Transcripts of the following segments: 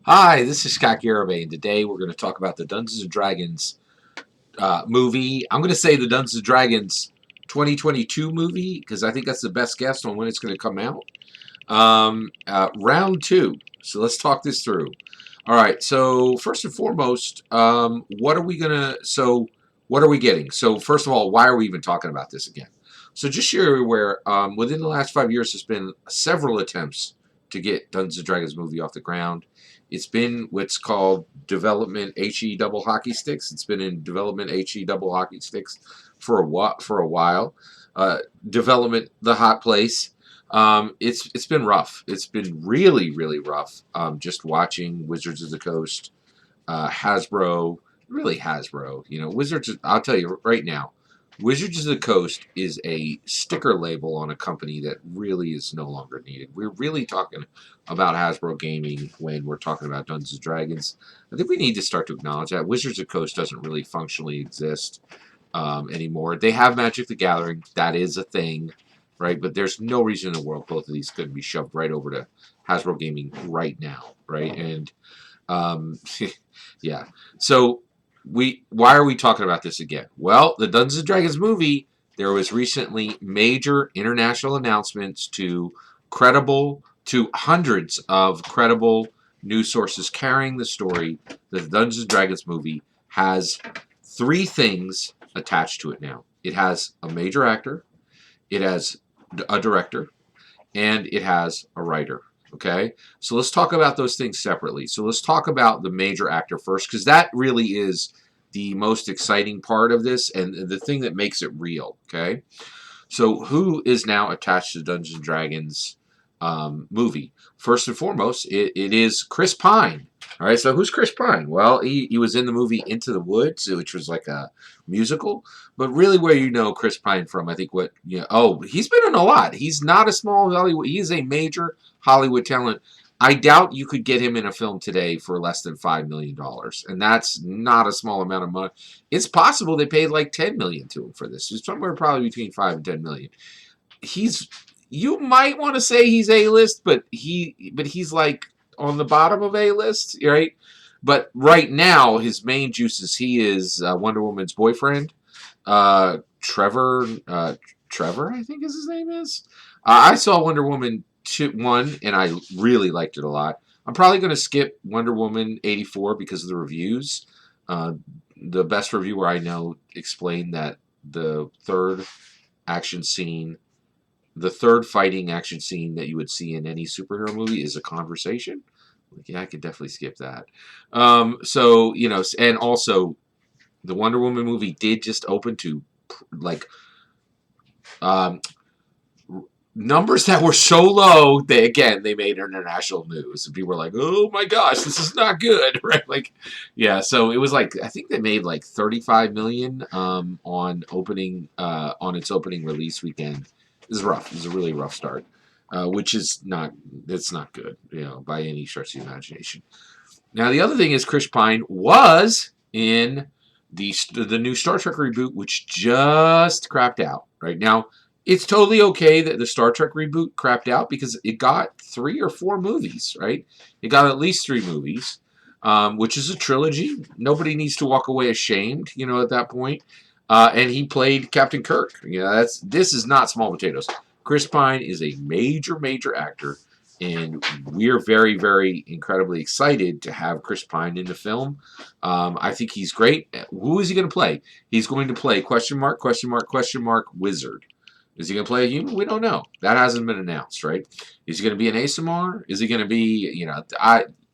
Hi, this is Scott Garibay, and today we're going to talk about the Dungeons and Dragons movie. I'm going to say the Dungeons and Dragons 2022 movie because I think that's the best guess on when it's going to come out. Round two. So let's talk this through. All right. So first and foremost, what are we gonna? So what are we getting? So first of all, why are we even talking about this again? So just so you're aware, within the last 5 years, there's been several attempts to get Dungeons and Dragons movie off the ground. It's been what's called development HE double hockey sticks. It's been in development HE double hockey sticks for a while. Development the hot place. It's been rough. It's been really rough. Just watching Wizards of the Coast, Hasbro, really Hasbro. You know, Wizards. I'll tell you right now, Wizards of the Coast is a sticker label on a company that really is no longer needed. We're really talking about Hasbro Gaming when we're talking about Dungeons and Dragons. I think we need to start to acknowledge that Wizards of the Coast doesn't really functionally exist anymore. They have Magic the Gathering. That is a thing, right? But there's no reason in the world both of these couldn't be shoved right over to Hasbro Gaming right now, right? And yeah. So why are we talking about this again? Well, the Dungeons and Dragons movie, there was recently major international announcements to hundreds of credible news sources carrying the story that the Dungeons and Dragons movie has three things attached to it now. It has a major actor, it has a director, and it has a writer. Okay, so let's talk about those things separately. So let's talk about the major actor first, because that really is the most exciting part of this and the thing that makes it real. Okay, so who is now attached to the Dungeons and Dragons movie? First and foremost, it is Chris Pine. All right, so who's Chris Pine? Well, he was in the movie Into the Woods, which was like a musical. But really, where you know Chris Pine from, I think he's been in a lot. He's not a small Hollywood. He is a major Hollywood talent. I doubt you could get him in a film today for less than $5 million, and that's not a small amount of money. It's possible they paid like $10 million to him for this. It's somewhere probably between $5 and $10 million. He's You might want to say he's A list, but he's like on the bottom of A list, right? But right now, his main juices, he is Wonder Woman's boyfriend, Trevor. Trevor, I think is his name is. I saw Wonder Woman 1, and I really liked it a lot. I'm probably going to skip Wonder Woman 84 because of the reviews. Uh, the best reviewer I know explained that the third action scene, the third fighting action scene that you would see in any superhero movie is a conversation. Like, yeah, I could definitely skip that. So, and also the Wonder Woman movie did just open to like um, numbers that were so low they made international news, and people were like, "Oh my gosh, this is not good," right? Like, yeah. So it was like I think they made like 35 million on its opening release weekend. This is rough. This is a really rough start, which is not it's not good, by any stretch of the imagination. Now the other thing is Chris Pine was in the new Star Trek reboot, which just crapped out. Right now, it's totally okay that the Star Trek reboot crapped out because it got 3 or 4 movies. Right, it got at least 3 movies, which is a trilogy. Nobody needs to walk away ashamed, at that point. And he played Captain Kirk. This is not small potatoes. Chris Pine is a major actor, and we're very incredibly excited to have Chris Pine in the film. I think he's great. Who is he going to play? He's going to play question mark wizard. Is he going to play a human? We don't know. That hasn't been announced, right? Is he going to be an ASMR? Is he going to be,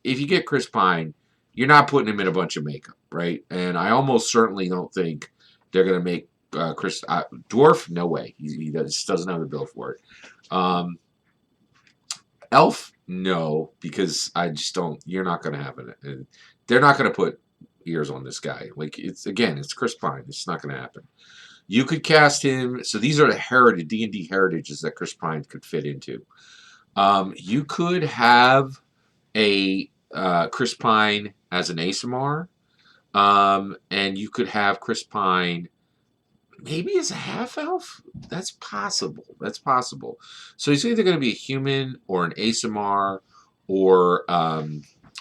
if you get Chris Pine, you're not putting him in a bunch of makeup, right? And I almost certainly don't think they're going to make Chris Dwarf. No way. He just doesn't have the bill for it. Elf, no, because I just don't. You're not going to have it. They're not going to put ears on this guy. Like it's Chris Pine. It's not going to happen. You could cast him. So these are the heritage D&D heritages that Chris Pine could fit into. You could have a Chris Pine as an ASMR, and you could have Chris Pine maybe as a half elf. That's possible. So he's either going to be a human or an ASMR or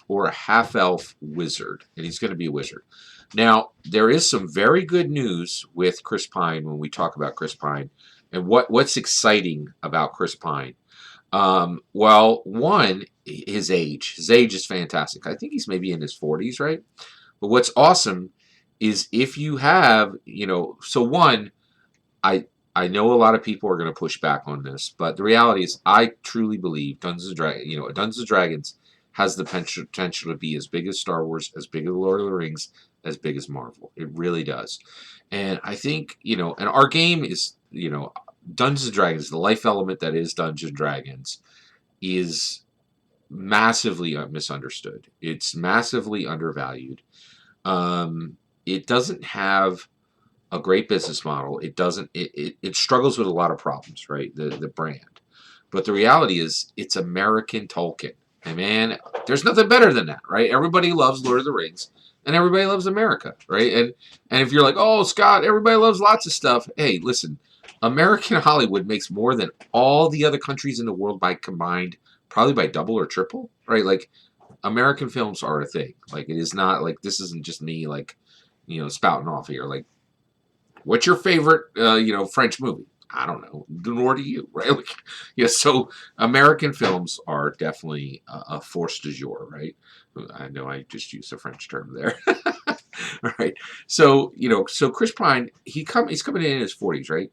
or a half-elf wizard, and he's going to be a wizard. Now, there is some very good news with Chris Pine when we talk about Chris Pine, and what's exciting about Chris Pine. Well, one, his age. His age is fantastic. I think he's maybe in his 40s, right? But what's awesome is if you have, so one, I I know a lot of people are going to push back on this, but the reality is, I truly believe Dungeons and Dragons has the potential to be as big as Star Wars, as big as Lord of the Rings, as big as Marvel. It really does, and I think and our game is Dungeons and Dragons, the life element that is Dungeons and Dragons, is massively misunderstood. It's massively undervalued. It doesn't have a great business model. It doesn't. It struggles with a lot of problems, right? The brand, but the reality is, it's American Tolkien, and man, there's nothing better than that, right? Everybody loves Lord of the Rings, and everybody loves America, right? And if you're like, oh, Scott, everybody loves lots of stuff. Hey, listen, American Hollywood makes more than all the other countries in the world by combined, probably by double or triple, right? Like, American films are a thing. Like, it is not like, this isn't just me like spouting off here. Like, what's your favorite, French movie? I don't know. Nor do you, right? Like, yeah. So American films are definitely a force du jour, right? I know I just used a French term there. All right. So so Chris Pine, he's coming in his 40s, right?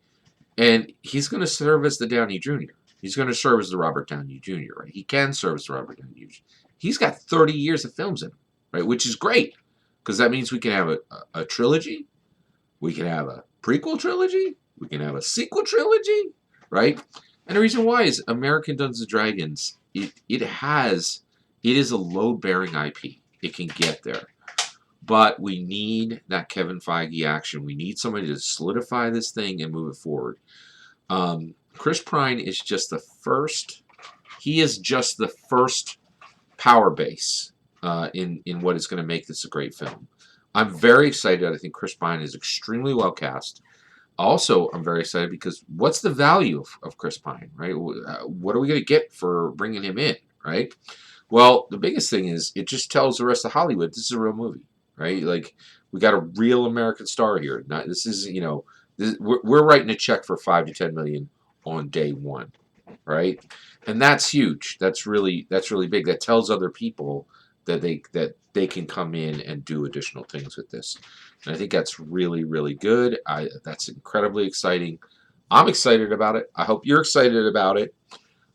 And he's going to serve as the Downey Jr. He's going to serve as the Robert Downey Jr., right? He can serve as the Robert Downey Jr. He's got 30 years of films in him, right? Which is great, because that means we can have a trilogy. We can have a prequel trilogy. We can have a sequel trilogy, right? And the reason why is American Dungeons and Dragons, it is a load-bearing IP. It can get there. But we need that Kevin Feige action. We need somebody to solidify this thing and move it forward. Chris Pine is just the first. He is just the first power base in what is going to make this a great film. I'm very excited. I think Chris Pine is extremely well cast. Also, I'm very excited because what's the value of Chris Pine, right? What are we going to get for bringing him in, right? Well, the biggest thing is, it just tells the rest of Hollywood this is a real movie, right? Like, we got a real American star here. Not, this is, we're writing a check for 5 to 10 million on day one, right? And that's huge. That's really big. That tells other people that they can come in and do additional things with this. And I think that's really, really good. That's incredibly exciting. I'm excited about it. I hope you're excited about it.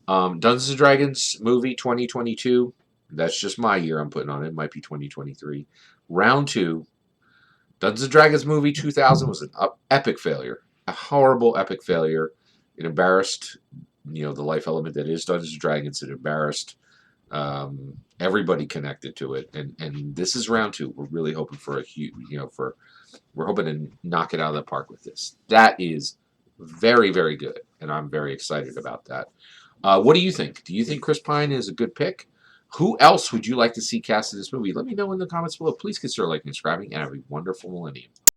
Dungeons and Dragons movie 2022. That's just my year I'm putting on it. It might be 2023. Round 2. Dungeons and Dragons movie 2000 was an epic failure. A horrible epic failure. It embarrassed, the life element that is Dungeons and Dragons. It embarrassed everybody connected to it, and this is round 2. We're really hoping for a huge, we're hoping to knock it out of the park with this. That is very, very good, and I'm very excited about that. What do you think? Do you think Chris Pine is a good pick? Who else would you like to see cast in this movie? Let me know in the comments below. Please consider liking and subscribing, and have a wonderful millennium.